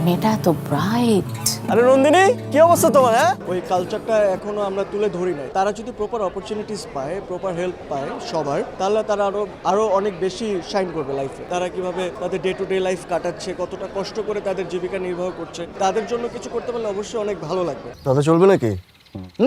মেয়েটা তো ব্রাইট। আরে নন্দিনী, কি অবস্থা তোমার? হ্যাঁ, ওই কালচারটা এখনো আমরা তুলে ধরি নাই। তারা যদি প্রপার অপরচুনিটিস পায়, প্রপার হেল্প পায় সবার, তাহলে তারা আরো অনেক বেশি শাইন করবে লাইফে। তারা কিভাবে তাদের ডে টু ডে লাইফ কাটাচ্ছে, কতটা কষ্ট করে তাদের জীবিকা নির্বাহ করছে, তাদের জন্য কিছু করতে পারলে অবশ্যই অনেক ভালো লাগবে। দাদা চলবে নাকি?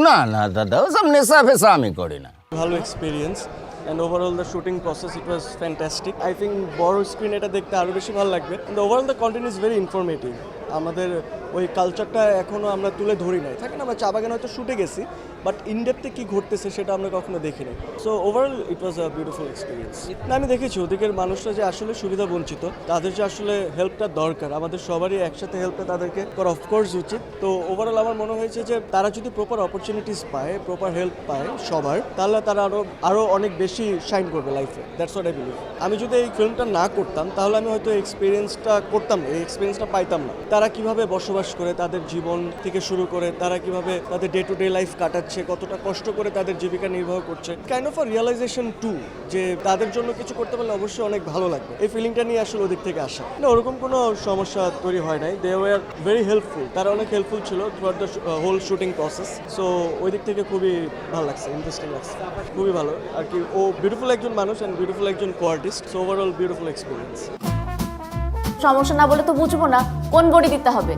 না না দাদা, ওসব নেশা ফেশা আমি করি না। ভালো experience and overall the shooting process it was fantastic. I think বড় স্ক্রিন এটা দেখতে আরও বেশি ভালো লাগবে। And overall the content is very informative. আমাদের ওই কালচারটা এখনও আমরা তুলে ধরি নাই। থাকে না, আমরা চা বাগানে হয়তো শুটে গেছি, বাট ইনডেপথে কী ঘটতেছে সেটা আমরা কখনো দেখি নাই। So overall it was a beautiful experience. না, আমি দেখেছি ওদিকের মানুষরা যে আসলে সুবিধা বঞ্চিত, তাদের যে আসলে হেল্পটা দরকার, আমাদের সবারই একসাথে হেল্পটা তাদেরকে করা অফকোর্স উচিত। তো ওভারঅল আমার মনে হয়েছে যে তারা যদি প্রপার অপরচুনিটিস পায়, প্রপার হেল্প পায় সবার, তাহলে তারা আরও অনেক বেশি শাইন করবে লাইফে। That's what I believe. আমি যদি এই ফিল্মটা না করতাম তাহলে আমি হয়তো এক্সপিরিয়েন্সটা করতাম না, এই এক্সপিরিয়েন্সটা পাইতাম না। তারা কিভাবে বসবাস করে, তাদের জীবন থেকে শুরু করে তারা কিভাবে তাদের ডে টু ডে লাইফ কাটাচ্ছে, কতটা কষ্ট করে তাদের জীবিকা নির্বাহ করছে, kind of a realization to, যে তাদের জন্য কিছু করতে পারলে অবশ্যই অনেক ভালো লাগবে। এই ফিলিংটা নিয়ে আসলে ওদিক থেকে আসা না, ওরকম কোনো সমস্যা তৈরি হয় নাই। They were very helpful. তারা অনেক হেল্পফুল ছিল throughout the whole shooting process. So ওই দিক থেকে খুবই ভালো লাগছে, ইন্টারেস্টিং লাগছে, খুবই ভালো আর কি। ও বিউটিফুল একজন মানুষ অ্যান্ড বিউটিফুল একজন co-artist. So overall beautiful experience. সমস্যা না বলে তো বুঝবো না কোন বডি দিতে হবে।